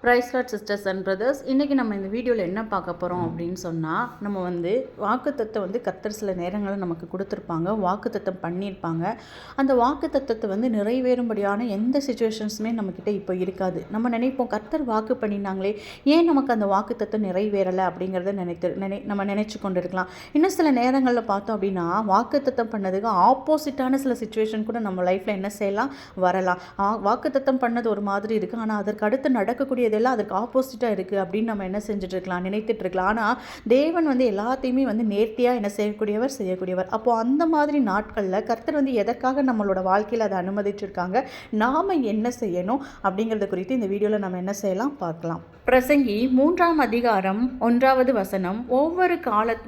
Price Lord sisters and brothers. இன்றைக்கி நம்ம இந்த வீடியோவில் என்ன பார்க்க போகிறோம் அப்படின்னு சொன்னால், நம்ம வாக்குத்தத்தம் கர்த்தர் சில நேரங்களில் நமக்கு கொடுத்துருப்பாங்க, வாக்குத்தத்தம் பண்ணியிருப்பாங்க. அந்த வாக்குத்தத்தத்தை நிறைவேறும்படியான எந்த சுச்சுவேஷன்ஸுமே நம்மக்கிட்ட இப்போ இருக்காது. நம்ம நினைப்போம், கர்த்தர் வாக்கு பண்ணினாங்களே, ஏன் நமக்கு அந்த வாக்குத்தத்தம் நிறைவேறலை அப்படிங்கிறத நம்ம நினச்சி கொண்டு இருக்கலாம். இன்னும் சில நேரங்களில் பார்த்தோம் அப்படின்னா, வாக்குத்தத்தம் பண்ணதுக்கு ஆப்போசிட்டான சில சுச்சுவேஷன் கூட நம்ம லைஃப்பில் என்ன செய்யலாம், வரலாம். வாக்குத்தத்தம் பண்ணது ஒரு மாதிரி இருக்குது, ஆனால் அதற்கு அடுத்து நடக்கக்கூடிய இதெல்லாம் அதற்கு ஆப்போசிட்டாக இருக்குது அப்படின்னு நம்ம என்ன செஞ்சுட்ருக்கலாம், நினைத்துட்ருக்கலாம். ஆனால் தேவன் எல்லாத்தையுமே நேர்த்தியாக என்ன செய்யக்கூடியவர். அப்போது அந்த மாதிரி நாட்களில் கர்த்தர் எதற்காக நம்மளோட வாழ்க்கையில் அதை அனுமதிச்சிருக்காங்க, நாம் என்ன செய்யணும் அப்படிங்கிறத குறித்து இந்த வீடியோவில் நம்ம என்ன செய்யலாம் பார்க்கலாம். பிரசங்கி 3ஆம் அதிகாரம் 1வது வசனம்,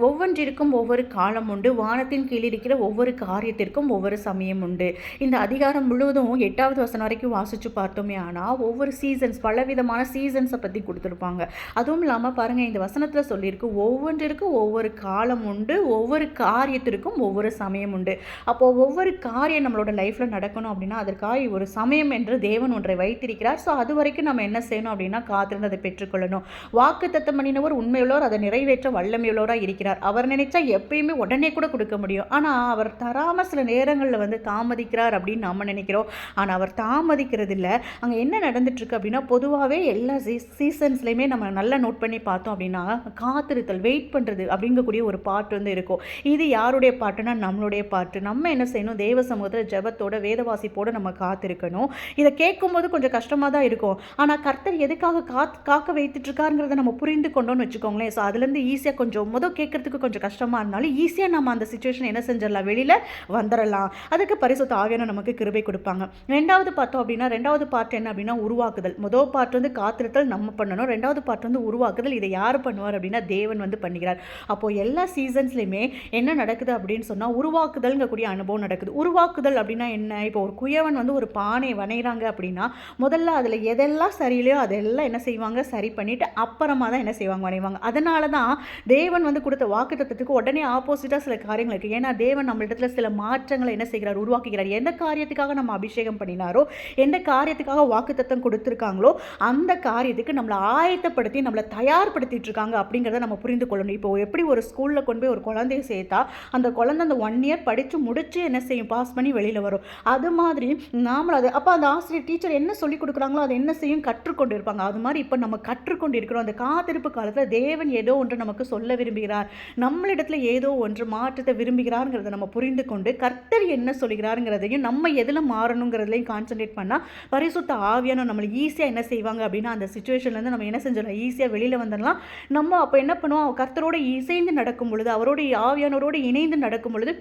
ஒவ்வொன்றிற்கும் ஒவ்வொரு காலம் உண்டு, வானத்தின் கீழ் இருக்கிற ஒவ்வொரு காரியத்திற்கும் ஒவ்வொரு சமயம் உண்டு. இந்த அதிகாரம் முழுவதும் 8வது வசனம் வரைக்கும் வாசித்து பார்த்தோமே, ஆனால் ஒவ்வொரு சீசன்ஸ், பலவிதமான சீசன்ஸை பற்றி கொடுத்துருப்பாங்க. அதுவும் இல்லாமல் பாருங்கள், இந்த வசனத்தில் சொல்லியிருக்கு, ஒவ்வொன்றிற்கும் ஒவ்வொரு காலம் உண்டு, ஒவ்வொரு காரியத்திற்கும் ஒவ்வொரு சமயம் உண்டு. அப்போது ஒவ்வொரு காரியம் நம்மளோட லைஃப்பில் நடக்கணும் அப்படின்னா அதற்காக ஒரு சமயம் என்று தேவன் ஒன்றை வைத்திருக்கிறார். ஸோ அது வரைக்கும் நம்ம என்ன செய்யணும் அப்படின்னா காத்திருந்து அதை பெற்றுக்கொள்ளணும். வாக்குத்தத்தம் பண்ணினவர் உண்மையுள்ளவர், அதை நிறைவேற்ற வல்லமையுள்ளவராக இருக்கிறார். அவர் நினைச்சா எப்பயுமே உடனே கூட கொடுக்க முடியும். ஆனால் அவர் தராமல் சில நேரங்களில் தாமதிக்கிறார் அப்படின்னு நம்ம நினைக்கிறோம். ஆனால் அவர் தாமதிக்கிறது இல்லை. அங்கே என்ன நடந்துட்டு இருக்கு அப்படின்னா, பொதுவாகவே எல்லா சீசன்ஸ்லையுமே நம்ம நல்லா நோட் பண்ணி பார்த்தோம் அப்படின்னா, காத்திருத்தல், வெயிட் பண்ணுறது அப்படிங்கக்கூடிய ஒரு பாட்டு இருக்கும். இது யாருடைய பாட்டுனா நம்மளுடைய பாட்டு. நம்ம என்ன செய்யணும், தேவ சமூகத்தில் ஜெபத்தோட வேதவாசிப்போட நம்ம காத்திருக்கணும். இதை கேட்கும்போது கொஞ்சம் கஷ்டமாக தான் இருக்கும். ஆனால் கர்த்தர் எதுக்காக காக்க வைத்துட்டு இருக்காருங்கிறத நம்ம புரிந்து கொண்டோன்னு வச்சுக்கோங்களேன். ஸோ அதுலேருந்து ஈஸியாக கொஞ்சம் கேட்கறதுக்கு கொஞ்சம் கஷ்டமாக இருந்தாலும் ஈஸியாக நம்ம அந்த சுச்சுவேஷன் என்ன செஞ்சிடலாம், வெளியில் வந்துடலாம். அதுக்கு பரிசுத்த ஆவியானவர் நமக்கு கிருபை கொடுப்பாங்க. ரெண்டாவது பார்த்தோம் அப்படின்னா, ரெண்டாவது பார்ட் என்ன அப்படின்னா உருவாக்குதல். முதல் பார்ட் காத்திருத்தல் நம்ம பண்ணணும், ரெண்டாவது பார்ட் உருவாக்குதல். இதை யார் பண்ணுவார் அப்படின்னா தேவன் பண்ணுகிறார். அப்போது எல்லா சீசன்ஸ்லையுமே என்ன நடக்குது அப்படின்னு சொன்னால், உருவாக்குதல்ங்கக்கூடிய அனுபவம் நடக்குது. உருவாக்குதல் அப்படின்னா என்ன, இப்போ ஒரு குயவன் ஒரு பானை வணைகிறாங்க அப்படின்னா முதல்ல அதில் எதெல்லாம் சரியில்லையோ அதெல்லாம் என்ன செய்வாங்க, சரி பண்ணிவிட்டு அப்புறமா தான் என்ன செய்வாங்க, வணைவாங்க. அதனால தான் தேவன் கொடுத்த வாக்குத்தத்தத்துக்கு உடனே ஆப்போசிட்டாக சில காரியங்கள் இருக்குது. ஏன்னா தேவன் நம்மளிடத்துல சில மாற்றங்களை என்ன செய்கிறார், உருவாக்குகிறார். எந்த காரியத்துக்காக நம்ம அபிஷேகம் பண்ணினாரோ, எந்த காரியத்துக்காக வாக்குத்தத்தம் கொடுத்துருக்காங்களோ அந்த காரியத்துக்கு நம்மளை ஆயத்தப்படுத்தி நம்மளை தயார்படுத்திட்டு இருக்காங்க அப்படிங்கிறத நம்ம புரிந்து கொள்ளணும். இப்போ எப்படி ஒரு ஸ்கூலில் கொண்டு போய் ஒரு குழந்தைய சேர்த்தா அந்த குழந்தை அந்த 1 இயர் படித்து முடிச்சு என்ன செய்யும், பாஸ் பண்ணி வெளியில் வரும். அது மாதிரி நாமளும் அது அப்போ அந்த ஆசிரியர் டீச்சர் என்ன சொல்லிக் கொடுக்குறாங்களோ அதை என்ன செய்யும், கற்றுக்கொண்டு இருப்பாங்க. அது மாதிரி இப்போ நம்ம கற்றுக்கொண்டு இருக்கிறோம். அந்த காத்திருப்பு காலத்தில் தேவன் ஏதோ ஒன்று நமக்கு சொல்ல விரும்புகிறார், நம்மளிடத்துல ஏதோ ஒன்று மாற்றத்தை விரும்புகிறாருங்கிறத நம்ம புரிந்து கொண்டு கர்த்தர் என்ன சொல்கிறாருங்கிறதையும் நம்ம எதில் மாறணுங்கிறதுலையும் கான்சன்ட்ரேட் பண்ணால் பரிசுத்த ஆவியான நம்மளை ஈஸியாக என்ன செய்வாங்க அப்படின்னா அந்த சுச்சுவேஷன்லேருந்து நம்ம என்ன செஞ்சிடலாம், ஈஸியாக வெளியில் வந்துடலாம். நம்ம அப்போ என்ன பண்ணுவோம், கர்த்தரோடு இசைந்து நடக்கும் பொழுது, அவரோட ஆவியானோரோடு இணைந்து நடக்கும் பொழுது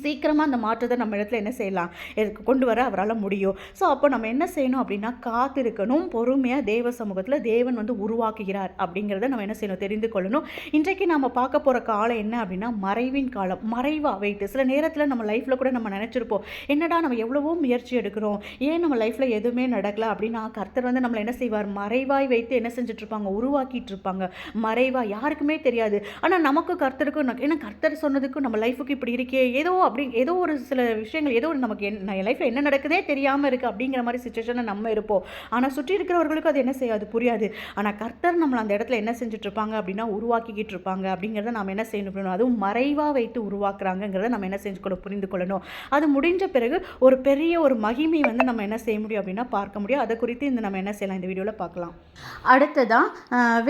சீக்கிரமாக அந்த மாற்றத்தை நம்ம இடத்துல என்ன செய்யலாம், கொண்டு வர அவரால் முடியும். ஸோ அப்போ நம்ம என்ன செய்யணும் அப்படின்னா காத்திருக்கணும், பொறுமையாக தேவ சமூகத்தில் தேவன் உருவாக்குகிறார் அப்படிங்கிறத நம்ம என்ன செய்யணும், தெரிந்து கொள்ளணும். இன்றைக்கு நம்ம பார்க்க போகிற காலம் என்ன அப்படின்னா மறைவின் காலம். மறைவாக வைத்து சில நேரத்தில் நம்ம லைஃப்பில் கூட நம்ம நினச்சிருப்போம், என்னடா நம்ம எவ்வளவோ முயற்சி எடுக்கிறோம், ஏன் நம்ம லைஃப்பில் எதுவுமே நடக்கல அப்படின்னா கர்த்தர் நம்மளை என்ன செய்வார், மறைவாய் வைத்து என்ன செஞ்சுட்ருப்பாங்க, உருவாக்கிட்டு இருப்பாங்க. மறைவாக யாருக்குமே தெரியாது. ஆனால் நமக்கு கர்த்தருக்கும், ஏன்னா கர்த்தர் சொன்னதுக்கும் நம்ம லைஃபுக்கு இப்படி இருக்கே, ஏதோ ஒரு சில விஷயங்கள், ஏதோ ஒரு நமக்கு என் லைஃப்பில் என்ன நடக்குதே தெரியாமல் இருக்குது அப்படிங்கிற மாதிரி சுச்சுவேஷனில் நம்ம இருப்போம். ஆனால் சுற்றி இருக்கிறவர்களுக்கும் அது என்ன செய்யாது, புரியாது. ஆனால் கர்த்தர் நம்மளை அந்த இடத்துல என்ன செஞ்சுட்டு இருப்பாங்க அப்படின்னா உருவாக்கிக்கிட்டு இருப்பாங்க அப்படிங்கிறத நம்ம என்ன செய்யணும், அதுவும் மறைவாக வைத்து உருவாக்குறாங்கிறத நம்ம என்ன செஞ்சுக்கணும், புரிந்து கொள்ளணும். அது முடிஞ்ச பிறகு ஒரு பெரிய ஒரு மகிமை நம்ம என்ன செய்ய முடியும் அப்படின்னா பார்க்க முடியும். அதை குறித்து நம்ம என்ன செய்யலாம், இந்த வீடியோவில் பார்க்கலாம். அடுத்ததான்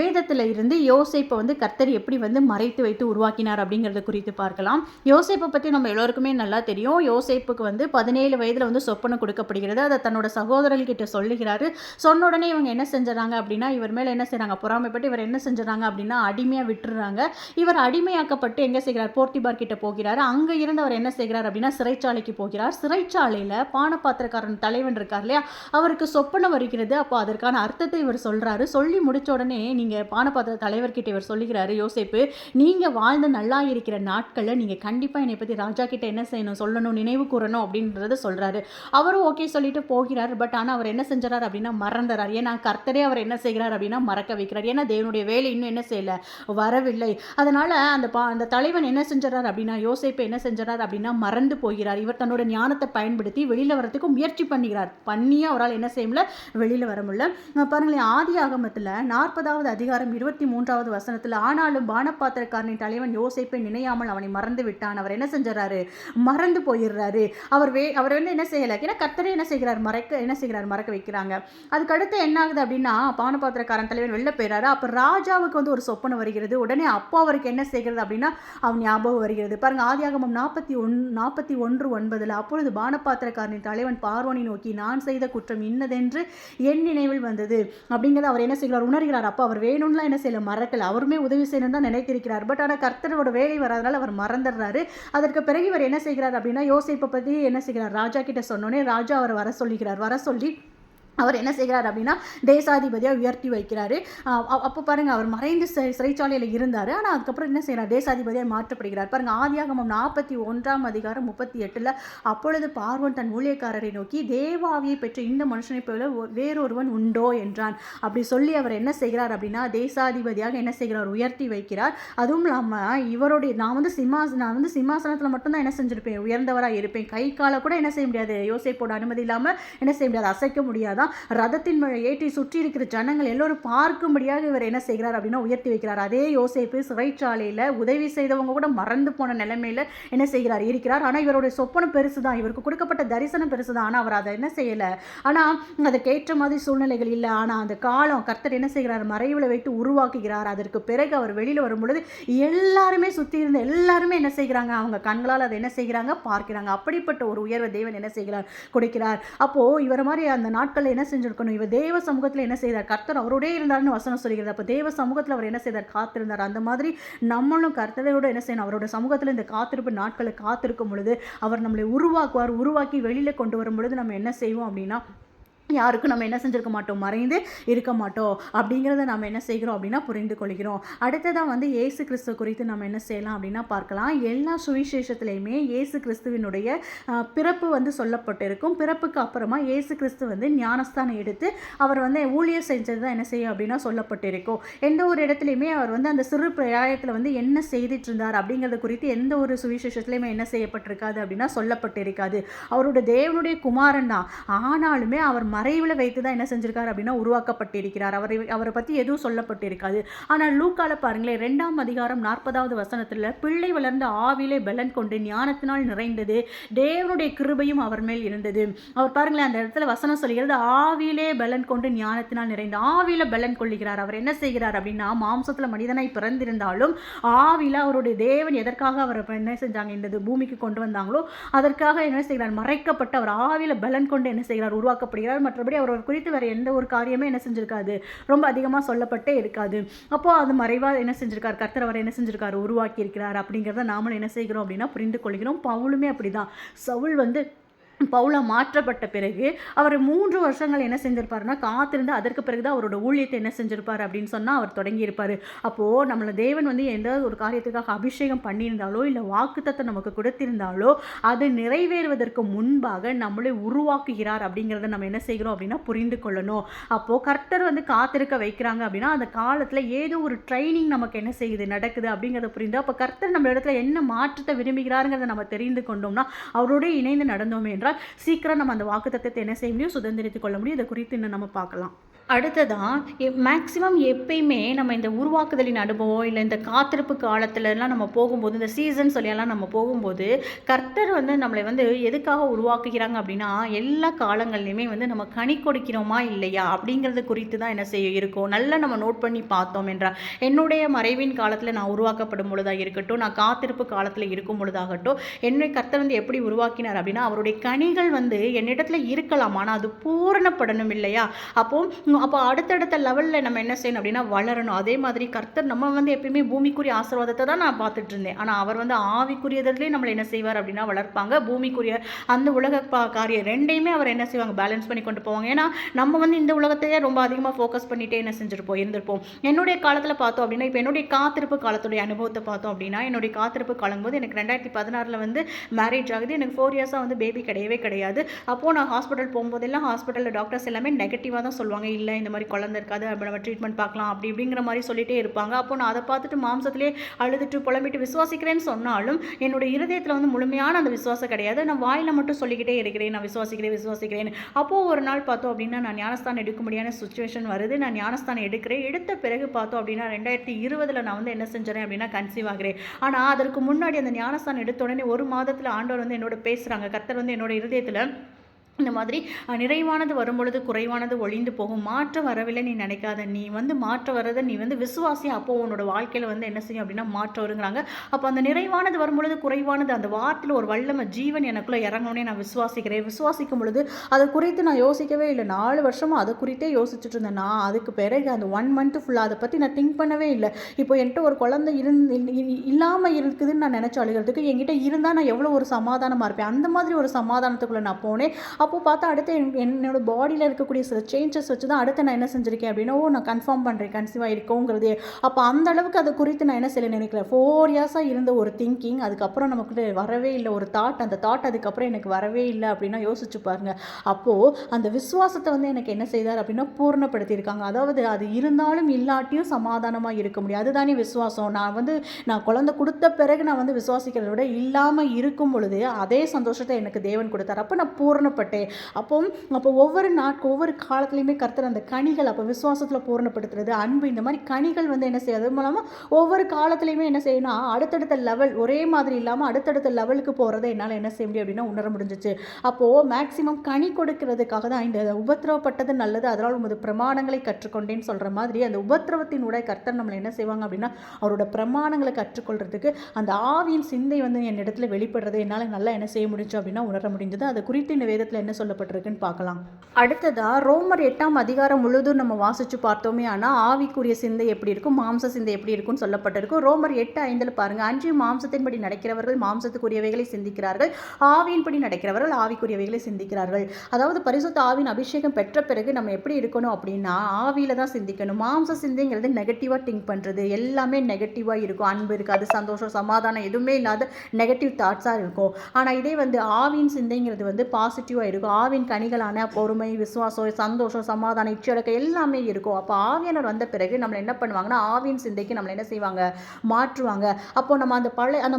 வேதத்தில் இருந்து யோசேப்பை கர்த்தர் எப்படி மறைத்து வைத்து உருவாக்கினார் அப்படிங்கிறத குறித்து பார்க்கலாம். யோசேப்பை பற்றி நம்ம எல்லோருக்குமே நல்லா தெரியும். யோசேப்புக்கு 17 வயதில் சொப்பனம் கொடுக்கப்படுகிறது. அதை தன்னோட சகோதரர்கிட்ட சொல்லுகிறாரு. சொன்ன உடனே இவங்க என்ன செஞ்சுறாங்க அப்படின்னா இவர் மேலே என்ன செய்கிறாங்க, பொறாமைப்பட்டு இவர் என்ன செஞ்சுறாங்க அப்படின்னா அடிமையாக விட்டுறாங்க. இவர் அடிமையாக்கப்பட்டு எங்கே செய்கிறார், போர்த்திபார் கிட்ட போகிறார். அங்கே இருந்து அவர் என்ன செய்கிறார் அப்படின்னா சிறைச்சாலைக்கு போகிறார். சிறைச்சாலையில் பானபாத்திரக்காரன் தலைவன் இருக்கார் இல்லையா, அவருக்கு சொப்பனம் வருகிறது. அப்போ அதற்கான அர்த்தத்தை இவர் சொல்கிறாரு. சொல்லி முடிச்ச உடனே நீங்கள் பானபாத்திர தலைவர்கிட்ட இவர் சொல்லுகிறாரு, யோசேப்பு, நீங்கள் வாழ்ந்த நல்லா இருக்கிற நாட்களில் நீங்கள் கண்டிப்பாக என்னை பற்றி ராஜா கிட்ட என்ன செய்யணும், சொல்லணும், நினைவு கூறணும் அப்படின்றத சொல்கிறாரு. அவரும் ஓகே சொல்லிட்டு போகிறார். பட் ஆனால் அவர் என்ன செஞ்சார் அப்படின்னா மறந்துறார். ஏன்னா கர்த்தரே அவர் என்ன செய்கிறார் அப்படின்னா மறக்க வைக்கிறார். ஏன்னா தேவனுடைய வேலை இன்னும் என்ன செய்யலை, வரவில்லை. அதனால் அந்த தலைவன் என்ன செஞ்சார் அப்படின்னா, யோசேப்பு என்ன செஞ்சார் அப்படின்னா மறந்து போகிறார். இவர் தன்னோட ஞானத்தை பயன்படுத்தி வெளியில் வரத்துக்கு முயற்சி பண்ணுகிறார். பண்ணியும் அவரால் என்ன செய்ய முடியல, வெளியில் வர முடியல. பாருங்களேன், ஆதி ஆகமத்தில் 40வது அதிகாரம் 23வது வசனத்தில், ஆனாலும் பானபாத்திரக்காரனின் தலைவன் யோசேப்பை நினையாமல் அவனை மறந்து விட்டான். அவர் என்ன செஞ்சாரு, மறந்து போயிடுறாரு. அவர் வந்து என்ன செய்யலை, ஏன்னா கர்த்தரே என்ன செய்கிறார், மறக்க வைக்கிறாங்க. அதுக்கடுத்து என்ன ஆகுது அப்படின்னா, பானபாத்திரக்காரன் தலைவன் வெளில போயிறாரு. அப்போ ராஜாவுக்கு வந்து ஒரு சொப்பனை வருகிறது. உடனே அப்போ அவருக்கு என்ன செய்கிறது அப்படின்னா அவன் ஞாபகம் வருகிறது. பாருங்க, ஆதியாகமம் 41:9, அப்பொழுது பானபாத்திரக்காரனின் தலைவன் பார்வோனை நோக்கி, நான் செய்த குற்றம் இன்னதென்று என் நினைவில் வந்தது அப்படிங்கிறத அவர் என்ன செய்கிறார், உணர்கிறார். அப்போ அவர் வேணும்லாம் என்ன செய்யல, மறக்கல. அவருமே உதவி செய்யணும் தான் நினைத்திருக்கிறார். பட் ஆனால் கர்த்தரோட வேலை வராதனால அவர் மறந்துடுறாரு. அதற்கு பிறகு இவர் என்ன செய்கிறார் அப்படின்னா, யோசேப்பை பற்றி என்ன செய்கிறார், ராஜா கிட்ட சொன்னோன்னே ராஜா அவர் வர சொல்லி அவர் என்ன செய்கிறார் அப்படின்னா தேசாதிபதியாக உயர்த்தி வைக்கிறாரு. அப்போ பாருங்கள், அவர் மறைந்து சிறைச்சாலையில் இருந்தார். ஆனால் அதுக்கப்புறம் என்ன செய்கிறார், தேசாதிபதியாக மாற்றப்படுகிறார். பாருங்கள், ஆதியாகமம் 41 அதிகாரம் 38, அப்பொழுது பார்வோன் தன் ஊழியக்காரரை நோக்கி, தேவாவியை பெற்ற இந்த மனுஷனை போல வேறொருவன் உண்டோ என்றான். அப்படி சொல்லி அவர் என்ன செய்கிறார் அப்படின்னா தேசாதிபதியாக என்ன செய்கிறார், உயர்த்தி வைக்கிறார். அதுவும் இல்லாமல் இவருடைய நான் வந்து சிம்மாசனத்தில் மட்டும்தான் என்ன செஞ்சுருப்பேன், உயர்ந்தவராக இருப்பேன். கை காலை கூட என்ன செய்ய முடியாது, யோசேப்போட அனுமதி இல்லாமல் என்ன செய்ய முடியாது, அசைக்க முடியாதான். ரதத்தின் மேல் ஏற்றி சுற்றி இருக்கிற ஜனங்கள் எல்லோரும் பார்க்கும்படியாக இவர் என்ன செய்கிறார் அப்படின்னா உயர்த்தி வைக்கிறார். அதே யோசேப்பு சிறைச்சாலையில் உதவி செய்தவங்க கூட மறந்து போன நிலைமையில என்ன செய்கிறார், இருக்கிறார். ஆனால் இவருடைய சொப்பனம் பெருசுதான், இவருக்கு கொடுக்கப்பட்ட தரிசனம் பெருசுதான். ஆனால் அவர் அதை என்ன செய்யலை, ஆனால் அதற்கேற்ற மாதிரி சூழ்நிலைகள் இல்லை. ஆனால் அந்த காலம் கர்த்தர் என்ன செய்கிறார், மறைவில் வைத்து உருவாக்குகிறார். அதற்கு பிறகு அவர் வெளியில் வரும் பொழுது எல்லாருமே சுற்றி இருந்த எல்லாருமே என்ன செய்கிறாங்க, அவங்க கண்களால் அதை என்ன செய்கிறாங்க, பார்க்கிறாங்க. அப்படிப்பட்ட ஒரு உயர்வை தேவன் என்ன செய்கிறார், கொடுக்கிறார். அப்போ இவர் மாதிரி அந்த நாட்களில் என்ன செஞ்சிருக்கணும், இவர் தேவ சமூகத்தில் என்ன செய்தார், கர்த்தர் அவரோடே இருந்தார்னு வசனம் சொல்கிறது. அப்போ தேவ சமூகத்தில் அவர் என்ன செய்தார், காத்திருந்தார். அந்த மாதிரி நம்மளும் கர்த்தரோட என்ன செய்யணும், அவரோட சமூகத்தில் இந்த காத்திருப்பு நாட்களை காத்திருக்கும் பொழுது அவர் நம்மளை உருவாக்கி வெளியில் கொண்டு வரும் பொழுது நம்ம என்ன செய்வோம் அப்படின்னா யாருக்கும் நம்ம என்ன செஞ்சிருக்க மாட்டோம், மறைந்து இருக்க மாட்டோம். அப்படிங்கிறத நம்ம என்ன செய்கிறோம் அப்படின்னா புரிந்து கொள்கிறோம். அடுத்ததான் வந்து இயேசு கிறிஸ்துவ குறித்து நம்ம என்ன செய்யலாம் அப்படின்னா பார்க்கலாம். எல்லா சுவிசேஷத்துலையுமே இயேசு கிறிஸ்துவினுடைய பிறப்பு வந்து சொல்லப்பட்டிருக்கும். பிறப்புக்கு அப்புறமா இயேசு கிறிஸ்து வந்து ஞானஸ்தானம் எடுத்து அவர் வந்து ஊழியர் செஞ்சது தான் என்ன செய்யும் அப்படின்னா சொல்லப்பட்டிருக்கும். எந்த ஒரு இடத்துலையுமே அவர் வந்து அந்த சிறு பிராயத்தில் வந்து என்ன செய்துட்டு இருந்தார் அப்படிங்கிறத குறித்து எந்த ஒரு சுவிசேஷத்துலையுமே என்ன செய்யப்பட்டிருக்காது அப்படின்னா சொல்லப்பட்டிருக்காது. அவரோட தேவனுடைய குமாரன் தான், ஆனாலுமே அவர் மறைவில் வைத்து தான் என்ன செஞ்சிருக்காரு அப்படின்னா உருவாக்கப்பட்டிருக்கிறார். அவரை பற்றி எதுவும் சொல்லப்பட்டிருக்காது. ஆனால் லூக்கால பாருங்களேன், 2ஆம் அதிகாரம் 40வது வசனத்தில், பிள்ளை வளர்ந்த ஆவிலே பலன் கொண்டு ஞானத்தினால் நிறைந்தது, தேவனுடைய கிருபையும் அவர் மேல் இருந்தது. அவர் பாருங்களேன், அந்த இடத்துல வசனம் சொல்கிறது, ஆவிலே பலன் கொண்டு ஞானத்தினால் நிறைந்த. ஆவியில பலன் கொள்ளுகிறார். அவர் என்ன செய்கிறார் அப்படின்னா மாம்சத்தில் மனிதனாய் பிறந்திருந்தாலும் ஆவில அவருடைய தேவன் எதற்காக அவர் என்ன செஞ்சாங்க, இந்த பூமிக்கு கொண்டு வந்தாங்களோ அதற்காக என்ன செய்கிறார், மறைக்கப்பட்டு அவர் ஆவில பலன் கொண்டு என்ன செய்கிறார், உருவாக்கப்படுகிறார். மற்றபடி அவர் குறித்து வேறு எந்த ஒரு காரியமே என்ன செஞ்சிருக்காது, ரொம்ப அதிகமாக சொல்லப்பட்டே இருக்காது. அப்போ அது மறைவாக என்ன செஞ்சிருக்கார், கர்த்தர் அவர் என்ன செஞ்சிருக்காரு, உருவாக்கி இருக்கிறார். அப்படிங்கிறத நாமளும் என்ன செய்கிறோம் அப்படின்னா புரிந்து கொள்கிறோம். பவுலுமே அப்படிதான். சவுல் வந்து பவுலா மாற்றப்பட்ட பிறகு அவர் 3 வருஷங்கள் என்ன செஞ்சிருப்பாருன்னா காத்திருந்து அதற்கு பிறகுதான் அவரோட ஊழியத்தை என்ன செஞ்சிருப்பார் அப்படின்னு சொன்னால் அவர் தொடங்கியிருப்பார். அப்போது நம்மளை தேவன் வந்து எந்த ஒரு காரியத்துக்காக அபிஷேகம் பண்ணியிருந்தாலோ இல்லை வாக்குத்தத்தை நமக்கு கொடுத்திருந்தாலோ அது நிறைவேறுவதற்கு முன்பாக நம்மளை உருவாக்குகிறார் அப்படிங்கிறத நம்ம என்ன செய்கிறோம் அப்படின்னா புரிந்து கொள்ளணும். அப்போது கர்த்தர் வந்து காத்திருக்க வைக்கிறாங்க அப்படின்னா அந்த காலத்தில் ஏதோ ஒரு ட்ரைனிங் நமக்கு என்ன செய்யுது, நடக்குது அப்படிங்கிறத புரிந்து, அப்போ கர்த்தர் நம்ம இடத்துல என்ன மாற்றத்தை விரும்புகிறாருங்கிறத நம்ம தெரிந்து கொண்டோம்னா அவரோட இணைந்து நடந்தோமே என்றால் சீக்கிரம் நம்ம அந்த வாக்குத்தத்தத்தை என்ன செய்ய முடியும், சுதந்திரித்துக் கொள்ள முடியும். இதை குறித்து இன்னும் நம்ம பார்க்கலாம். அடுத்ததான் மேக்ஸிமம் எப்பயுமே நம்ம இந்த உருவாக்குதலின் அனுபவம் இல்லை இந்த காத்திருப்பு காலத்துலலாம் நம்ம போகும்போது, இந்த சீசன் சொல்லியெல்லாம் நம்ம போகும்போது கர்த்தர் வந்து நம்மளை வந்து எதுக்காக உருவாக்குகிறாங்க அப்படின்னா எல்லா காலங்கள்லையுமே வந்து நம்ம கனி கொடுக்கிறோமா இல்லையா அப்படிங்கிறது குறித்து தான் என்ன செய்ய இருக்கும். நல்லா நம்ம நோட் பண்ணி பார்த்தோம் என்றால் என்னுடைய மறைவின் காலத்தில் நான் உருவாக்கப்படும் பொழுதாக இருக்கட்டும், நான் காத்திருப்பு காலத்தில் இருக்கும் பொழுதாகட்டும், என்னுடைய கர்த்தர் வந்து எப்படி உருவாக்கினார் அப்படின்னா அவருடைய கனிகள் வந்து என்னிடத்துல இருக்கலாம், ஆனால் அது பூரணப்படணும் இல்லையா. அப்போ அப்போ அடுத்தடுத்த லெவலில் நம்ம என்ன செய்யணும் அப்படின்னா வளரணும். அதே மாதிரி கர்த்தர் நம்ம வந்து எப்பயுமே பூமிக்குரிய ஆசீர்வாதத்தை தான் நான் பார்த்துட்டு இருந்தேன். ஆனால் அவர் வந்து ஆவிக்குரியதுலேயே நம்மளை என்ன செய்வார் அப்படின்னா வளர்ப்பாங்க. பூமிக்குரிய அந்த உலக காரியம் ரெண்டையுமே அவர் என்ன செய்வாங்க, பேலன்ஸ் பண்ணி கொண்டு போவாங்க. ஏன்னா நம்ம வந்து இந்த உலகத்தையே ரொம்ப அதிகமாக ஃபோக்கஸ் பண்ணிட்டே என்ன செஞ்சுருப்போம், இருந்திருப்போம். என்னுடைய காலத்தில் பார்த்தோம் அப்படின்னா, இப்போ என்னுடைய காத்திருப்பு காலத்துடைய அனுபவத்தை பார்த்தோம் அப்படின்னா, என்னுடைய காத்திருப்பு காலம்போது எனக்கு 2016 வந்து மேரேஜ் ஆகுது. எனக்கு 4 இயர்ஸாக வந்து பேபி கிடையவே கிடையாது. அப்போது நான் ஹாஸ்பிட்டல் போகும்போதெல்லாம் ஹாஸ்பிட்டலில் டாக்டர்ஸ் எல்லாமே நெகட்டிவாக தான் சொல்லுவாங்க. இல்லை இந்த மாதிரி குழந்தை இருக்காது, நம்ம ட்ரீட்மெண்ட் பார்க்கலாம் அப்படி இப்படிங்கிற மாதிரி சொல்லிட்டே இருப்பாங்க. அப்போ நான் அதை பார்த்துட்டு மாம்சத்திலே அழுதுட்டு புலம்பிட்டு விசுவாசிக்கிறேன்னு சொன்னாலும் என்னோட இருதயத்தில் வந்து முழுமையான அந்த விசுவாசம் கிடையாது. நான் வாயில் மட்டும் சொல்லிக்கிட்டே இருக்கிறேன், நான் விசுவாசிக்கிறேன். அப்போது ஒரு நாள் பார்த்தோம் அப்படின்னா, நான் ஞானஸ்தானம் எடுக்க முடியாத சுச்சுவேஷன் வருது. நான் ஞானஸ்தானம் எடுக்கிறேன். எடுத்த பிறகு பார்த்தோம் அப்படின்னா 2020 நான் வந்து என்ன செஞ்சேன் அப்படின்னா கன்சீவ் ஆகிறேன். ஆனால் அதற்கு முன்னாடி அந்த ஞானஸ்தானம் எடுத்த உடனே 1 மாதத்தில் ஆண்டவர் வந்து என்னோட பேசுகிறாங்க. கர்த்தர் வந்து என்னோட இருதயத்தில் இந்த மாதிரி நிறைவானது வரும்பொழுது குறைவானது ஒழிந்து போகும், மாற்றம் வரவில்லை நீ நினைக்காத, நீ வந்து மாற்ற வரதை நீ வந்து விசுவாசி, அப்போது உன்னோட வாழ்க்கையில் வந்து என்ன செய்யும் அப்படின்னா மாற்றம் வருங்கிறாங்க. அப்போ அந்த நிறைவானது வரும்பொழுது குறைவானது அந்த வார்த்தையில் ஒரு வல்லமை ஜீவன் எனக்குள்ளே இறங்கணுன்னே நான் விசுவாசிக்கும் பொழுது அதை குறித்து நான் யோசிக்கவே இல்லை. 4 வருஷமாக அதை குறித்தே யோசிச்சுட்டு இருந்தேன். நான் அதுக்கு பிறகு அந்த 1 மந்த்து ஃபுல்லாக அதை பற்றி நான் திங்க் பண்ணவே இல்லை. இப்போ என்கிட்ட ஒரு குழந்தை இல்லாமல் இருக்குதுன்னு நான் நினச்சி அழுகிறதுக்கு என்கிட்ட இருந்தால் நான் எவ்வளோ ஒரு சமாதானமாக இருப்பேன். அந்த மாதிரி ஒரு சமாதானத்துக்குள்ளே நான் போனேன். அப்போது பார்த்தா அடுத்து என்னோட பாடியில் இருக்கக்கூடிய சில சேஞ்சஸ் வச்சு தான் அடுத்து நான் என்ன செஞ்சுருக்கேன் அப்படின்னா, நான் கன்ஃபார்ம் பண்ணுறேன் கன்சீவாக இருக்கோங்கிறது. அப்போ அந்த அளவுக்கு அதை குறித்து நான் என்ன செய்ய நினைக்கிறேன், 4 இயர்ஸாக இருந்த ஒரு திங்கிங் அதுக்கப்புறம் நமக்கு வரவே இல்லை. ஒரு அந்த தாட் அதுக்கப்புறம் எனக்கு வரவே இல்லை அப்படின்னா யோசிச்சு பாருங்க. அப்போது அந்த விசுவாசத்தை வந்து எனக்கு என்ன செய்தார் அப்படின்னா பூர்ணப்படுத்தியிருக்காங்க. அதாவது அது இருந்தாலும் இல்லாட்டியும் சமாதானமாக இருக்க முடியும். அதுதானே விசுவாசம். நான் குழந்தை கொடுத்த பிறகு நான் வந்து விசுவாசிக்கிறத விட இல்லாமல் இருக்கும் பொழுது அதே சந்தோஷத்தை எனக்கு தேவன் கொடுத்தார். அப்போ நான் பூர்ணப்பட்டேன். அப்போ ஒவ்வொரு காலத்துலையுமே கர்த்தர் அந்த கனிகள், அப்போ விசுவாசத்தில் பூர்ணப்படுத்துறது, அன்பு, இந்த மாதிரி கனிகள் வந்து என்ன செய்யாது மூலமாக ஒவ்வொரு காலத்துலையுமே என்ன செய்யணும்னா அடுத்தடுத்த லெவல் ஒரே மாதிரி இல்லாமல் அடுத்தடுத்த லெவலுக்கு போகிறத என்னால் என்ன செய்ய முடியும் அப்படின்னா உணர முடிஞ்சிச்சு. அப்போது மேக்சிமம் கனி கொடுக்கறதுக்காக தான் இந்த உபத்திரவப்பட்டது நல்லது, அதனால் உமது பிரமாணங்களை கற்றுக்கொண்டேன்னு சொல்கிற மாதிரி அந்த உபத்திரவத்தினுடைய கர்த்தர் நம்மளை என்ன செய்வாங்க அப்படின்னா அவரோட பிரமாணங்களை கற்றுக்கொள்றதுக்கு அந்த ஆவியின் சிந்தை வந்து என் இடத்துல வெளிப்படுறது என்னால் நல்லா என்ன செய்ய முடிஞ்சு அப்படின்னா உணர முடிஞ்சது. அது குறித்து இந்த வேதத்தில் என்ன சொல்லப்பட்டிருக்குன்னு பார்க்கலாம். அடுத்ததா ரோமர் 8ஆம் அதிகாரம் முழுதும் நம்ம வாசிச்சு பார்த்தோமே, ஆனால் ஆவிக்குரிய சிந்தை எப்படி இருக்கும், மாம்ச சிந்தை எப்படி இருக்கும்னு சொல்லப்பட்டிருக்கும். ரோமர் 8:5 பாருங்க, அன்று மாம்சத்தின்படி நடக்கிறவர்கள் மாம்சத்துக்குரியவைகளை சிந்திக்கிறார்கள், ஆவியின்படி நடக்கிறவர்கள் ஆவிக்குரியவைகளை சிந்திக்கிறார்கள். அதாவது பரிசுத்த ஆவியின் அபிஷேகம் பெற்ற பிறகு நம்ம எப்படி இருக்கணும் அப்படின்னா ஆவியில தான் சிந்திக்கணும். மாம்ச சிந்தைங்கிறது நெகட்டிவாக திங்க் பண்ணுறது, எல்லாமே நெகட்டிவாக இருக்கும். அன்பு இருக்காது, சந்தோஷம், சமாதானம் எதுவுமே இல்லாத நெகட்டிவ் தாட்ஸாக இருக்கும். ஆனால் இதே வந்து ஆவியின் சிந்தைங்கிறது வந்து பாசிட்டிவாக இருக்கும். ஆவின் கனிகளான பொறுமை, விசுவாசம், சந்தோஷம், சமாதானம், இச்சடக்க எல்லாமே இருக்கும். அப்போ ஆவியானவர் வந்த பிறகு நம்மளை என்ன பண்ணுவாங்கன்னா ஆவியின் சிந்தைக்கு நம்மளை என்ன செய்வாங்க, மாற்றுவாங்க. அப்போ நம்ம அந்த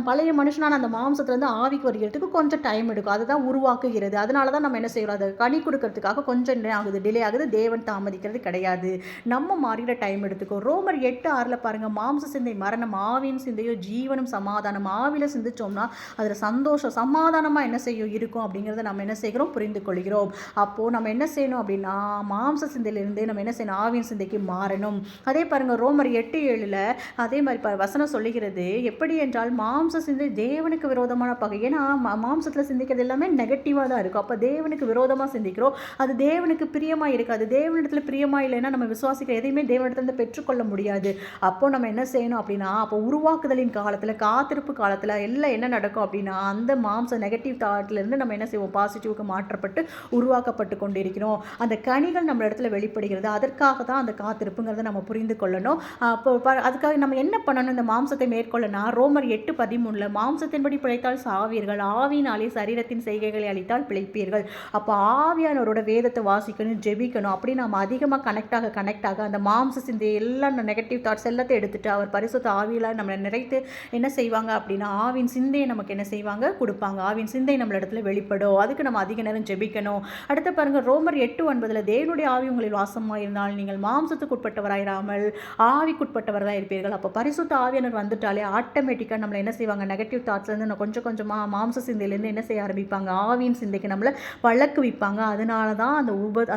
பழைய மனுஷனான அந்த மாம்சத்துலேருந்து ஆவிக்கு வருகிறதுக்கு கொஞ்சம் டைம் எடுக்கும். அதுதான் உருவாக்குகிறது. அதனால தான் நம்ம என்ன செய்யறோம், அதை கனி கொடுக்கறதுக்காக கொஞ்சம் டிலே ஆகுது. தேவன் தாமதிக்கிறது கிடையாது, நம்ம மாறிட டைம் எடுத்துக்கோ. ரோமர் 8:6 பாருங்க, மாம்ச சிந்தை மரணம், ஆவியின் சிந்தையோ ஜீவனும் சமாதானம். ஆவியில் சிந்திச்சோம்னா அதில் சந்தோஷம் சமாதானமாக என்ன செய்யும் இருக்கும் அப்படிங்கிறத நம்ம என்ன செய்கிறோம், புரிந்து கொள்கிறோம். அப்போது நம்ம என்ன செய்யணும் அப்படின்னா மாம்ச சிந்தையிலிருந்து நம்ம என்ன செய்யணும், ஆவியின் சிந்தைக்கு மாறணும். அதே பாருங்கள் ரோமர் 8:7 அதே மாதிரி வசனம் சொல்லுகிறது, எப்படி என்றால் மாம்ச சிந்தை தேவனுக்கு விரோதமான பகை. ஏன்னா மாம்சத்தில் சிந்திக்கிறது எல்லாமே நெகட்டிவாக தான் இருக்கும். அப்போ தேவனுக்கு விரோதமாக சிந்திக்கிறோம், அது தேவனுக்கு பிரியமாக இருக்காது. தேவனிடத்தில் பிரியமாக இல்லைன்னா நம்ம விசுவாசிக்கிற எதையுமே தேவனிடத்தில் பெற்றுக்கொள்ள முடியாது. அப்போ நம்ம என்ன செய்யணும் அப்படின்னா, அப்போ உருவாக்குதலின் காலத்தில், காத்திருப்பு காலத்தில் எல்லாம் என்ன நடக்கும் அப்படின்னா அந்த மாம்ச நெகட்டிவ் தாட்லேருந்து நம்ம என்ன செய்வோம், பாசிட்டிவ்க்கு மாற்றப்பட்டு உருவாக்கப்பட்டு கொண்டிருக்கிறோம். அந்த கனிகள் நம்ம இடத்துல வெளிப்படுகிறது. அதற்காக தான் அந்த காத்திருப்புங்கிறத நம்ம புரிந்து கொள்ளணும். அப்போ அதுக்காக நம்ம என்ன பண்ணணும், இந்த மாம்சத்தை மேற்கொள்ளனா ரோமர் 8:13 மாம்சத்தின்படி பிழைத்தால் சாவீர்கள், ஆவியினாலே சரீரத்தின் செய்கைகளை அளித்தால் பிழைப்பீர்கள். அப்போ ஆவியானவரோட வேதத்தை வாசிக்கணும், ஜெபிக்கணும். அப்படி நம்ம அதிகமாக கனெக்ட் ஆக அந்த மாம்ச சிந்தை எல்லாம் நெகட்டிவ் தாட்ஸ் எல்லாத்தையும் எடுத்துட்டு அவர் பரிசுத்த ஆவியில நம்மளை நிறைத்து என்ன செய்வாங்க அப்படின்னா ஆவின் சிந்தையை நமக்கு என்ன செய்வாங்க, கொடுப்பாங்க. ஆவின் சிந்தை நம்ம இடத்துல வெளிப்படும். அதுக்கு நம்ம அதிக நேரம் ஜெபிக்கணும். அடுத்து பாருங்க ரோமர் 8:9 தேவனுடைய ஆவி உங்களில் வாசமாக இருந்தால் நீங்கள் மாம்சத்துக்கு உட்பட்டவராயிராமல் ஆவிக்குட்பட்டவராக இருப்பீர்கள். அப்போ பரிசுத்த ஆவியானவர் வந்துட்டாலே ஆட்டோமேட்டிக்காக நம்மளை என்ன செய்வாங்க, நெகட்டிவ் தாட்ஸ்லேருந்து நான் கொஞ்சமாக மாம்ச சிந்தையிலேருந்து என்ன செய்ய ஆரம்பிப்பாங்க, ஆவியின் சிந்தைக்கு நம்மளை பழக்குவிப்பாங்க. அதனால தான்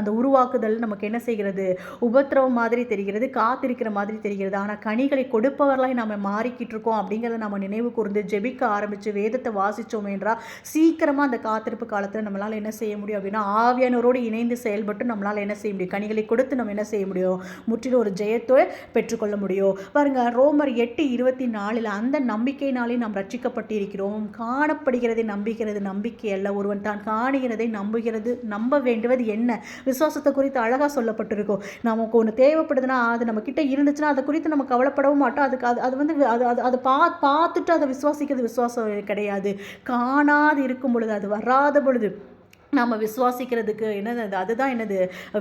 அந்த உருவாக்குதல் நமக்கு என்ன செய்கிறது, உபத்திரவம் மாதிரி தெரிகிறது, காத்திருக்கிற மாதிரி தெரிகிறது. ஆனால் கனிகளை கொடுப்பவர்களாய் நம்ம மாறிக்கிட்டு இருக்கோம் அப்படிங்கிறத நம்ம நினைவு கூர்ந்து ஜெபிக்க ஆரம்பித்து வேதத்தை வாசித்தோம் என்றால் சீக்கிரமாக அந்த காத்திருப்பு காலத்தில் நம்மளால் என்ன என்ன செய்ய முடியும் அப்படின்னா ஆவியானவரோடு இணைந்து செயல்பட்டு நம்மளால் என்ன செய்ய முடியும், கனிகளை கொடுத்து நம்ம என்ன செய்ய முடியும், முற்றிலும் ஒரு ஜெயத்தை பெற்றுக்கொள்ள முடியும். பாருங்க, ரோமர் 8:24 அந்த நம்பிக்கையினாலே நாம் ரட்சிக்கப்பட்டிருக்கிறோம். காணப்படுகிறதை நம்புகிறது நம்பிக்கை அல்ல, ஒருவன் தான் காணுகிறதை நம்ப வேண்டுவது என்ன. விசுவாசத்தை குறித்து அழகாக சொல்லப்பட்டிருக்கும். நமக்கு ஒன்று தேவைப்படுதுன்னா அது நம்ம கிட்ட இருந்துச்சுன்னா அதை குறித்து நம்ம கவலைப்படவும் மாட்டோம். அதுக்கு அது வந்து அது பார்த்துட்டு அதை விசுவாசிக்கிறது விசுவாசம் கிடையாது. காணாது இருக்கும் பொழுது, அது வராத பொழுது நம்ம விசுவாசிக்கிறதுக்கு என்னது, அதுதான் என்னது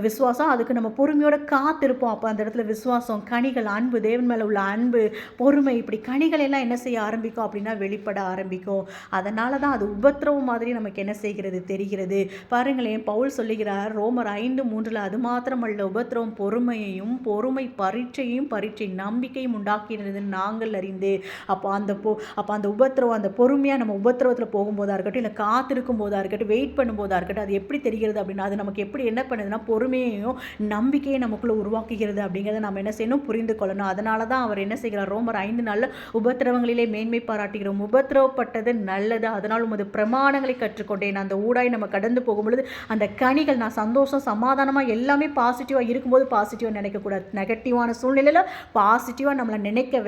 விசுவாசம். அதுக்கு நம்ம பொறுமையோட காத்திருப்போம். அப்போ அந்த இடத்துல விசுவாசம், கனிகள், அன்பு, தேவன் மேலே உள்ள அன்பு, பொறுமை, இப்படி கனிகள் எல்லாம் என்ன செய்ய ஆரம்பிக்கும் அப்படின்னா வெளிப்பட ஆரம்பிக்கும். அதனால தான் அது உபத்திரவம் மாதிரி நமக்கு என்ன செய்கிறது தெரிகிறது. பாருங்களேன், பவுல் சொல்லுகிறார் ரோமர் 5:3 அது மாத்திரமல்ல, உபத்திரவம் பொறுமையையும், பொறுமை பரீட்சையும், பரீட்சை நம்பிக்கையும் உண்டாக்கிறது நாங்கள் அறிந்து. அப்போ அந்த உபத்திரவம், அந்த பொறுமையாக நம்ம உபத்திரவத்தில் போகும்போதா இருக்கட்டும், இல்லை காத்திருக்கும் போதா இருக்கட்டும், வெயிட் பண்ணும்போதா இருக்கட்டும், அது எப்படி தெரிகிறது அப்படின்னா அது நமக்கு எப்படி என்ன பண்ணுதுன்னா பொறுமையையும் நம்பிக்கையை நமக்குள்ள உருவாக்குகிறது அப்படிங்கிறத நம்ம என்ன செய்யணும், புரிந்து கொள்ளணும். அதனால தான் அவர் என்ன செய்கிறார், ரோமர் 5:4 உபத்திரவங்களிலே மேன்மை பாராட்டுகிறோம், உபத்திரவப்பட்டது நல்லது, அதனால் உமது பிரமாணங்களை கற்றுக்கொண்டேன். அந்த ஊடாய் நம்ம கடந்து போகும்பொழுது அந்த கனிகள், நான் சந்தோஷம் சமாதானமாக எல்லாமே பாசிட்டிவாக இருக்கும்போது பாசிட்டிவாக நினைக்கக்கூடாது. நெகட்டிவான சூழ்நிலையில் பாசிட்டிவாக நம்மளை நினைக்க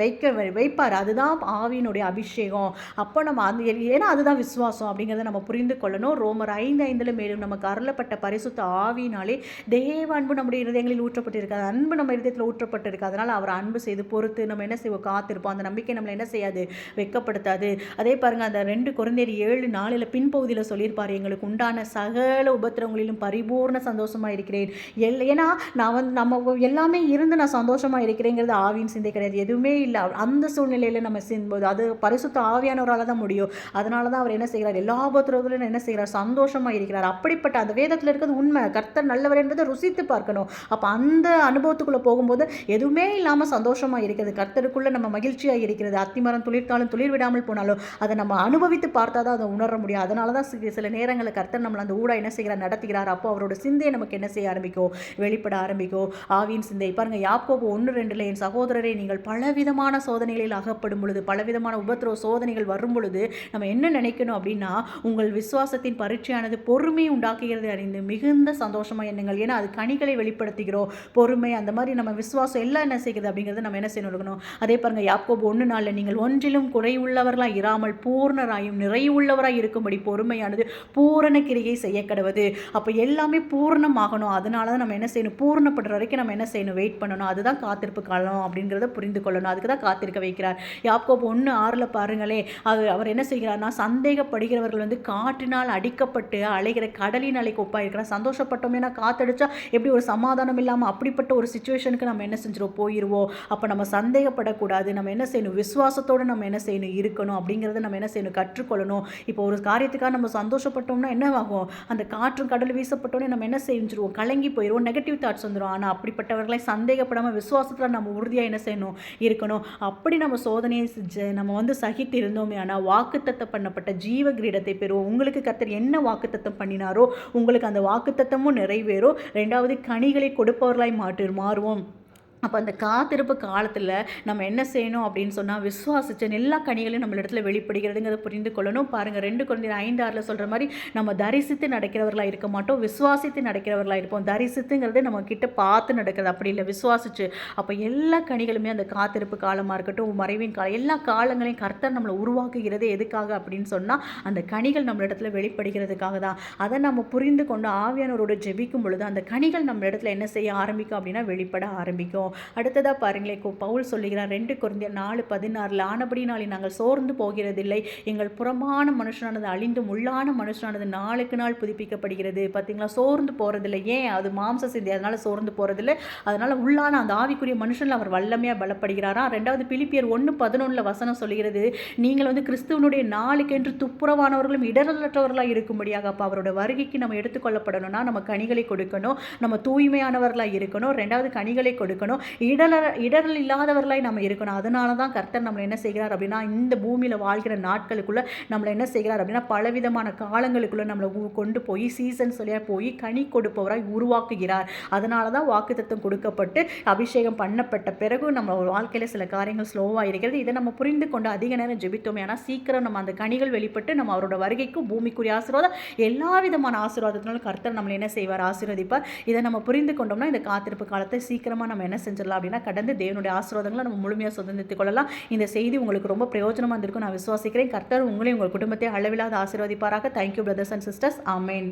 வைப்பார். அதுதான் ஆவியினுடைய அபிஷேகம். அப்போ நம்ம ஏன்னா அதுதான் விசுவாசம் அப்படிங்கிறத நம்ம புரிந்து கொள்ளணும். ரோமர் 5:5 மேலும் நமக்கு அருளப்பட்ட பரிசுத்த ஆவியினாலே தேவ அன்பு நம்முடைய இருதயங்களில் ஊற்றப்பட்டிருக்காது. அன்பு நம்ம இருதயத்தில் ஊற்றப்பட்டிருக்கு. அதனால் அவர் அன்பு செய்து பொறுத்து நம்ம என்ன செய்வோம், காத்திருப்போம். அந்த நம்பிக்கை நம்மளை என்ன செய்யாது, வெட்கப்படுத்தாது. அதே பாருங்க, அந்த 2 கொரிந்தியர் 7:4 பின்பகுதியில் சொல்லியிருப்பார், எங்களுக்கு உண்டான சகல உபத்திரவங்களிலும் பரிபூர்ண சந்தோஷமாக இருக்கிறேன். ஏன்னா நான் நம்ம எல்லாமே இருந்து நான் சந்தோஷமாக இருக்கிறேங்கிறது ஆவியின் சிந்தை கிடையாது. எதுவுமே இல்லை. அந்த சூழ்நிலையில் நம்ம செய்யும்போது அது பரிசுத்த ஆவியானவரால் தான் முடியும். அதனால தான் அவர் என்ன செய்கிறார், எல்லா உபத்திரவத்திலும் என்ன செய்கிறார், சந்தோஷமாக இருக்கிறார். அப்படிப்பட்ட அந்த வேதத்தில் இருக்கிறது உண்மை. கர்த்தர் நல்லவர் என்பதை ருசித்து பார்க்கணும். அப்போ அந்த அனுபவத்துக்குள்ளே போகும்போது எதுவுமே இல்லாமல் சந்தோஷமாக இருக்கிறது, கர்த்தருக்குள்ளே நம்ம மகிழ்ச்சியாக இருக்கிறது. அத்திமரம் துளிர்த்தாலும் துளிர் விடாமல் போனாலும் அதை நம்ம அனுபவித்து பார்த்தா தான் அதை உணர முடியும். அதனால தான் சில நேரங்களில் கர்த்தர் நம்மளை அந்த ஊடா என்ன செய்கிறார், நடத்துகிறார். அப்போ அவரோட சிந்தையை நமக்கு என்ன செய்ய ஆரம்பிக்கும், வெளிப்பட ஆரம்பிக்கும். ஆவியின் சிந்தை பாருங்க, யாக்கோபு 1:2 என் சகோதரரை நீங்கள் பலவிதமான சோதனைகளில் அகப்படும் பொழுது, பலவிதமான உபத்திரவ சோதனைகள் வரும் பொழுது நம்ம என்ன நினைக்கணும் அப்படின்னா, உங்கள் விசுவாசத்தின் பரீட்சையானது பொறுமையை உண்டாக்குகிறது அறிந்து மிகுந்த சந்தோஷமாக எண்ணுங்கள். ஏன்னா அது கனிகளை வெளிப்படுத்துகிறோம். பொறுமை, அந்த மாதிரி நம்ம விசுவாசம் எல்லாம் என்ன செய்கிறது அப்படிங்கிறது நம்ம என்ன செய்யணும். அதே பாருங்க, யாக்கோபு 1:4 நீங்கள் ஒன்றிலும் குறைவுள்ளவர்களாக இராமல் பூர்ணராயும் நிறைவுள்ளவராய் இருக்கும்படி பொறுமையானது பூரண கிரியை செய்ய கடவது. அப்போ எல்லாமே பூர்ணமாகணும். அதனால தான் நம்ம என்ன செய்யணும், பூர்ணப்படுற வரைக்கும் நம்ம என்ன செய்யணும், வெயிட் பண்ணணும். அதுதான் காத்திருப்பு காலம் அப்படிங்கிறத புரிந்து கொள்ளணும். அதுக்கு தான் காத்திருக்க வைக்கிறார். யாக்கோபு 1:6 பாருங்களே, அவர் என்ன செய்கிறார்னா, சந்தேகப்படுகிறவர்கள் வந்து காற்றினால் அடிக்கப்பட்டு அலைகிற கடலின் அலைக்கு ஒப்பாயிருக்கிறார். சந்தோஷப்பட்டோம்னா காத்தடிச்சா எப்படி ஒரு சமாதானம் இல்லாமல் அப்படிப்பட்ட ஒரு சிச்சுவேஷனுக்கு நம்ம என்ன செஞ்சிருவோம், போயிடுவோம். அப்போ நம்ம சந்தேகப்படக்கூடாது. நம்ம என்ன செய்யணும், விசுவாசத்தோடு நம்ம என்ன செய்யணும் இருக்கணும் அப்படிங்கிறத நம்ம என்ன செய்யணும், கற்றுக்கொள்ளணும். இப்போ ஒரு காரியத்துக்காக நம்ம சந்தோஷப்பட்டோம்னா என்ன ஆகும், அந்த காற்றும் கடல் வீசப்பட்டோன்னே நம்ம என்ன செஞ்சிருவோம், கலங்கி போயிடுவோம், நெகட்டிவ் தாட்ஸ் வந்துடும். ஆனால் அப்படிப்பட்டவர்களை சந்தேகப்படாமல் விசுவாசத்தில் நம்ம உறுதியாக என்ன செய்யணும், இருக்கணும். அப்படி நம்ம சோதனையை நம்ம வந்து சகித்து இருந்தோமே ஆனால் வாக்குத்தத்தம் பண்ணப்பட்ட ஜீவ கிரீடத்தை பெறுவோம். உங்களுக்கு கர்த்தர் என்ன வாக்குத்தத்தம் பண்ணினாரோ உங்களுக்கு அந்த வாக்குத்தத்தமும் நிறைவேறும். 2வது கனிகளை கொடுப்பவர்களாய் மாறுவோம். அப்போ அந்த காத்திருப்பு காலத்தில் நம்ம என்ன செய்யணும் அப்படின்னு சொன்னால், விசுவாசிச்ச எல்லா கனிகளையும் நம்ம இடத்துல வெளிப்படுகிறதுங்கிறத புரிந்து கொள்ளணும். பாருங்கள், 2 கொரிந்தியர் 5:6 சொல்கிற மாதிரி நம்ம தரிசித்து நடக்கிறவர்களாக இருக்க மாட்டோம், விசுவாசித்து நடக்கிறவர்களாக இருப்போம். தரிசித்துங்கிறது நம்ம கிட்ட பார்த்து நடக்கிறது, அப்படி இல்லை, விசுவாசிச்சு. அப்போ எல்லா கனிகளுமே அந்த காத்திருப்பு காலமாக இருக்கட்டும், மறைவின் காலம், எல்லா காலங்களையும் கர்த்தர் நம்மளை உருவாக்குகிறது எதுக்காக அப்படின்னு சொன்னால், அந்த கனிகள் நம்ம இடத்துல வெளிப்படுகிறதுக்காக தான். அதை நம்ம புரிந்து கொண்டு ஆவியானவரோடு ஜெபிக்கும் பொழுது அந்த கனிகள் நம்ம இடத்துல என்ன செய்ய ஆரம்பிக்கும் அப்படின்னா, வெளிப்பட ஆரம்பிக்கும். அடுத்ததாக பாருங்களேன், பவுல் சொல்லுகிறார் 2 கொரிந்தியர் 4:16 ஆனபடினாலே நாங்கள் சோர்ந்து போகிறதில்லை, எங்கள் புறமான மனுஷனானது அழிந்தும் உள்ளான மனுஷனானது நாளுக்கு நாள் புதுப்பிக்கப்படுகிறது. பார்த்தீங்களா, சோர்ந்து போகிறதில்லை. ஏன், அது மாம்ச சிந்தை, அதனால் சோர்ந்து போகிறதில்லை. அதனால் உள்ளான அந்த ஆவிக்குரிய மனுஷனில் அவர் வல்லமையாக பலப்படுகிறாராம். 2வது பிலிப்பியர் 1:11 வசனம் சொல்கிறது, நீங்கள் வந்து கிறிஸ்துவனுடைய நாளுக்கென்று துப்புரவானவர்களும் இடரலற்றவர்களாக இருக்கும்படியாக. அப்போ அவரோட வருகைக்கு நம்ம எடுத்துக்கொள்ளப்படணும்னா நம்ம கனிகளை கொடுக்கணும், நம்ம தூய்மையானவர்களாக இருக்கணும். 2வது கனிகளை கொடுக்கணும். இடரல் இல்லாதவர்களாய் நம்ம இருக்கணும். அதனால தான் கர்த்தர் நம்மளை என்ன செய்கிறார் அப்படின்னா, இந்த பூமியில் வாழ்கிற நாட்களுக்குள்ளே நம்மளை என்ன செய்கிறார் அப்படின்னா, பலவிதமான காலங்களுக்குள்ளே நம்மளை கொண்டு போய் சீசன் சொல்லியாக போய் கனி கொடுப்பவராய் உருவாக்குகிறார். அதனால தான் வாக்குத்தத்தம் கொடுக்கப்பட்டு அபிஷேகம் பண்ணப்பட்ட பிறகு நம்ம வாழ்க்கையில் சில காரியங்கள் ஸ்லோவாக இருக்கிறது. இதை நம்ம புரிந்து கொண்டு அதிக நேரம் ஜெபித்தோமே ஆனால் சீக்கிரம் நம்ம அந்த கனிகள் வெளிப்பட்டு நம்ம அவரோட வருகைக்கும் பூமிக்குரிய ஆசீர்வாதம் எல்லா விதமான ஆசீர்வாதத்தினாலும் கர்த்தர் நம்மளை என்ன செய்வார், ஆசீர்வதிப்பார். இதை நம்ம புரிந்து கொண்டோம்னா இந்த காத்திருப்பு காலத்தை சீக்கிரமாக நம்ம என்ன செஞ்சிடலாம் அப்படின்னா கடந்து தேவனுடைய ஆசீர்வாதங்களை நம்ம முழுமையாக சுதந்திரித்துக் கொள்ளலாம். இந்த செய்தி உங்களுக்கு ரொம்ப பிரயோஜனமாக இருந்திருக்கும் நான் விசுவாசிக்கிறேன். கர்த்தர் உங்களையும் உங்கள் குடும்பத்தை அளவில்லாத ஆசீர்வதிப்பாராக. Thank you brothers and sisters. Amen.